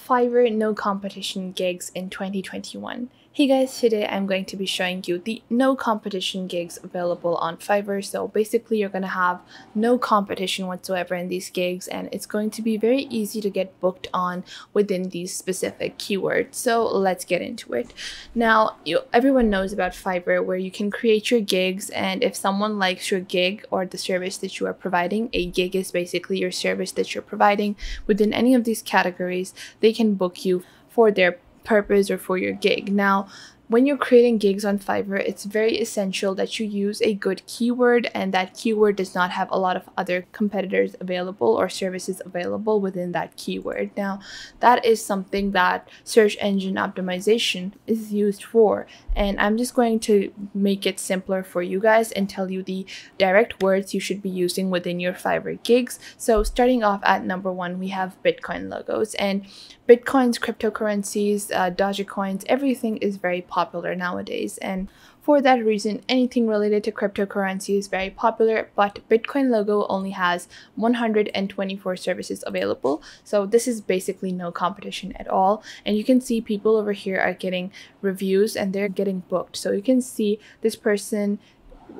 Fiverr no competition gigs in 2021. Hey guys, today I'm going to be showing you the no competition gigs available on Fiverr. So basically you're going to have no competition whatsoever in these gigs, and it's going to be very easy to get booked on within these specific keywords. So let's get into it. Now, everyone knows about Fiverr, where you can create your gigs, and if someone likes your gig or the service that you are providing, a gig is basically your service that you're providing within any of these categories, they can book you for their purpose or for your gig. Now, when you're creating gigs on Fiverr, it's very essential that you use a good keyword, and that keyword does not have a lot of other competitors available or services available within that keyword. Now, that is something that search engine optimization is used for, and I'm just going to make it simpler for you guys and tell you the direct words you should be using within your Fiverr gigs. So starting off at number 1, we have Bitcoin logos, and Bitcoins, cryptocurrencies, Dogecoins, everything is very popular nowadays, and for that reason anything related to cryptocurrency is very popular. But Bitcoin logo only has 124 services available, so this is basically no competition at all. And you can see people over here are getting reviews and they're getting booked. So you can see this person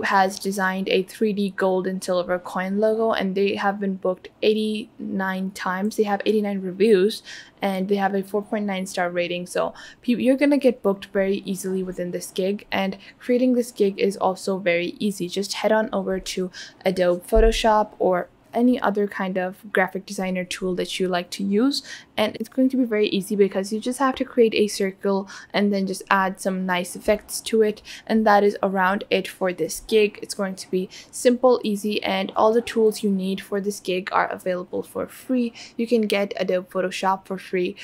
has designed a 3D gold and silver coin logo, and they have been booked 89 times. They have 89 reviews and they have a 4.9 star rating. So you're gonna get booked very easily within this gig, and creating this gig is also very easy. Just head on over to Adobe Photoshop or any other kind of graphic designer tool that you like to use, and it's going to be very easy because you just have to create a circle and then just add some nice effects to it, and that is around it for this gig. It's going to be simple, easy, and all the tools you need for this gig are available for free. You can get Adobe Photoshop for free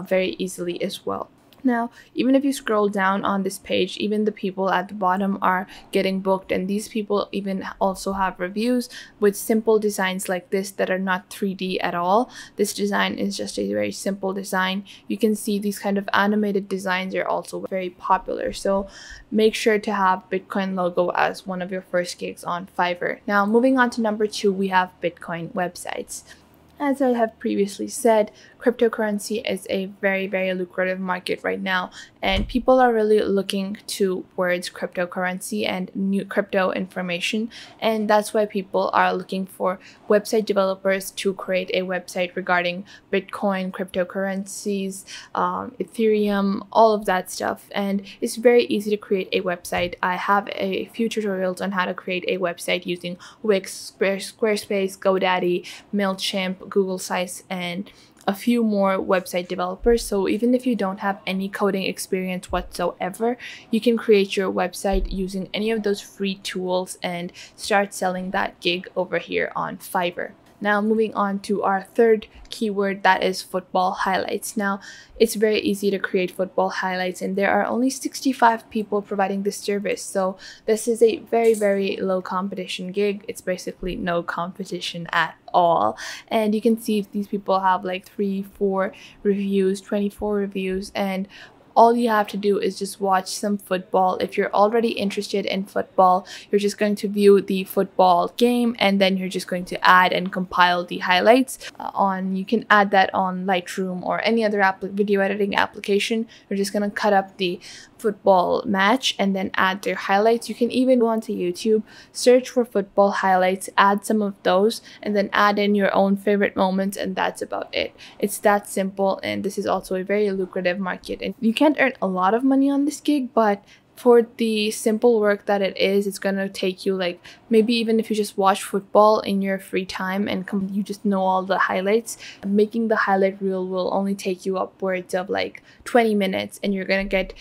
very easily as well. Now, even if you scroll down on this page, even the people at the bottom are getting booked, and these people even also have reviews with simple designs like this that are not 3D at all. This design is just a very simple design. You can see these kind of animated designs are also very popular. So make sure to have Bitcoin logo as one of your first gigs on Fiverr. Now, moving on to number 2, we have Bitcoin websites. As I have previously said, cryptocurrency is a very, very lucrative market right now, and people are really looking towards cryptocurrency and new crypto information, and that's why people are looking for website developers to create a website regarding Bitcoin, cryptocurrencies, Ethereum, all of that stuff. And it's very easy to create a website. I have a few tutorials on how to create a website using Wix, Squarespace, GoDaddy, MailChimp, Google Sites, and a few more website developers. So even if you don't have any coding experience whatsoever, you can create your website using any of those free tools and start selling that gig over here on Fiverr. Now, moving on to our third keyword, that is football highlights. Now, it's very easy to create football highlights, and there are only 65 people providing this service. So this is a very, very low competition gig. It's basically no competition at all. And you can see these people have like 3, 4 reviews, 24 reviews, and all you have to do is just watch some football. If you're already interested in football, you're just going to view the football game, and then you're just going to add and compile the highlights you can add that on Lightroom or any other video editing application. You're just going to cut up the football match and then add their highlights. You can even go onto YouTube, search for football highlights, add some of those, and then add in your own favorite moments, and that's about it. It's that simple, and this is also a very lucrative market, and you can't earn a lot of money on this gig, but for the simple work that it is, it's gonna take you like maybe even if you just watch football in your free time and you just know all the highlights, making the highlight reel will only take you upwards of like 20 minutes, and you're gonna get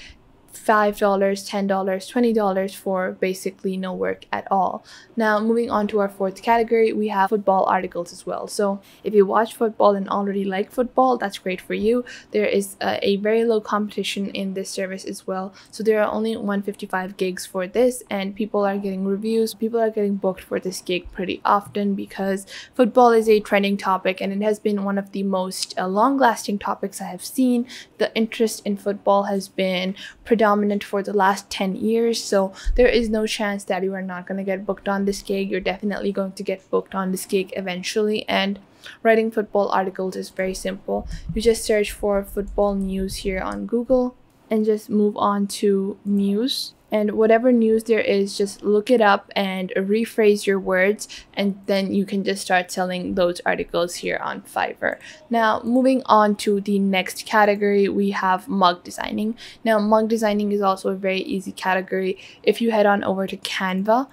$5, $10, $20 for basically no work at all. Now, moving on to our fourth category, we have football articles as well. So if you watch football and already like football, that's great for you. There is a very low competition in this service as well. So there are only 155 gigs for this, and people are getting reviews. People are getting booked for this gig pretty often because football is a trending topic, and it has been one of the most long-lasting topics I have seen. The interest in football has been pretty predominant for the last 10 years, so there is no chance that you are not going to get booked on this gig. You're definitely going to get booked on this gig eventually. And writing football articles is very simple. You just search for football news here on Google and just move on to news, and whatever news there is, just look it up and rephrase your words, and then you can just start selling those articles here on Fiverr. Now, moving on to the next category, we have mug designing. Now, mug designing is also a very easy category. If you head on over to Canva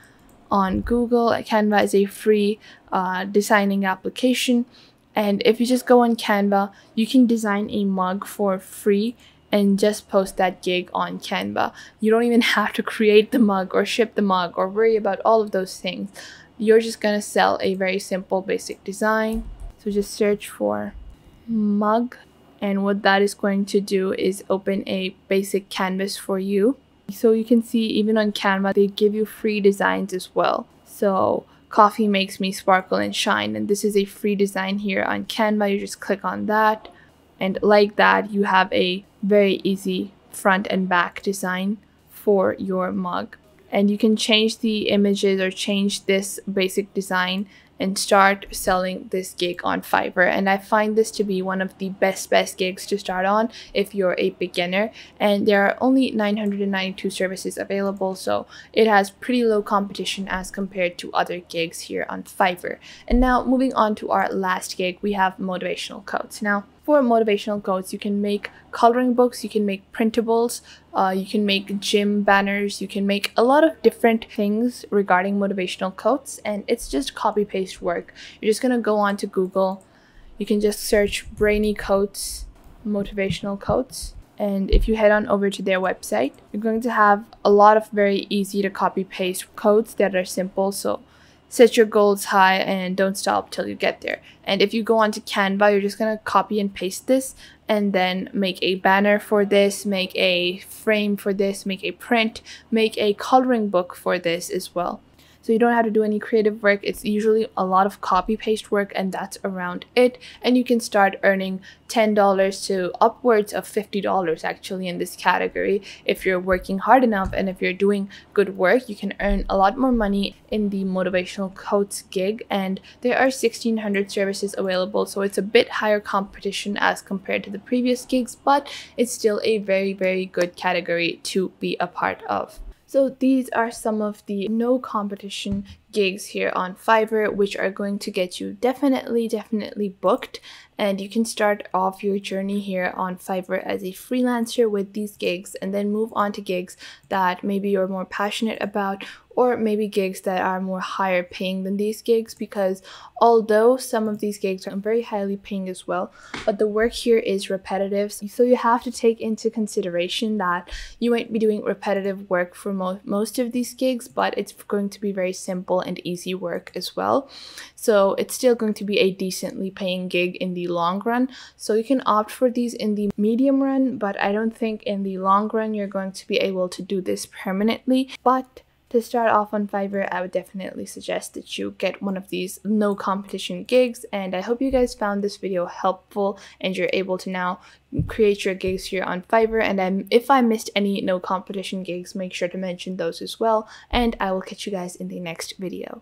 on Google, Canva is a free designing application, and if you just go on Canva, you can design a mug for free and just post that gig on Canva. You don't even have to create the mug or ship the mug or worry about all of those things. You're just gonna sell a very simple basic design. So just search for mug, and what that is going to do is open a basic canvas for you. So you can see even on Canva they give you free designs as well. So coffee makes me sparkle and shine, and this is a free design here on Canva. You just click on that, and like that you have a very easy front and back design for your mug. And you can change the images or change this basic design and start selling this gig on Fiverr. And I find this to be one of the best gigs to start on if you're a beginner. And there are only 992 services available, so it has pretty low competition as compared to other gigs here on Fiverr. And now moving on to our last gig, we have motivational codes. Now, for motivational codes, you can make coloring books, you can make printables, you can make gym banners, you can make a lot of different things regarding motivational quotes, and it's just copy paste work. You're just gonna go on to Google, you can just search brainy quotes, motivational quotes, and if you head on over to their website, you're going to have a lot of very easy to copy paste quotes that are simple. So set your goals high and don't stop till you get there. And if you go onto Canva, you're just gonna copy and paste this and then make a banner for this, make a frame for this, make a print, make a coloring book for this as well. So you don't have to do any creative work. It's usually a lot of copy paste work, and that's around it. And you can start earning $10 to upwards of $50 actually in this category. If you're working hard enough and if you're doing good work, you can earn a lot more money in the motivational quotes gig. And there are 1,600 services available, so it's a bit higher competition as compared to the previous gigs, but it's still a very good category to be a part of. So these are some of the no competition gigs here on Fiverr, which are going to get you definitely booked. And you can start off your journey here on Fiverr as a freelancer with these gigs, and then move on to gigs that maybe you're more passionate about, or maybe gigs that are more higher paying than these gigs, because although some of these gigs are very highly paying as well, but the work here is repetitive. So you have to take into consideration that you might be doing repetitive work for most of these gigs, but it's going to be very simple and easy work as well. So it's still going to be a decently paying gig in the long run. So you can opt for these in the medium run, but I don't think in the long run you're going to be able to do this permanently. But to start off on Fiverr, I would definitely suggest that you get one of these no competition gigs. And I hope you guys found this video helpful and you're able to now create your gigs here on Fiverr. And if I missed any no competition gigs, make sure to mention those as well. And I will catch you guys in the next video.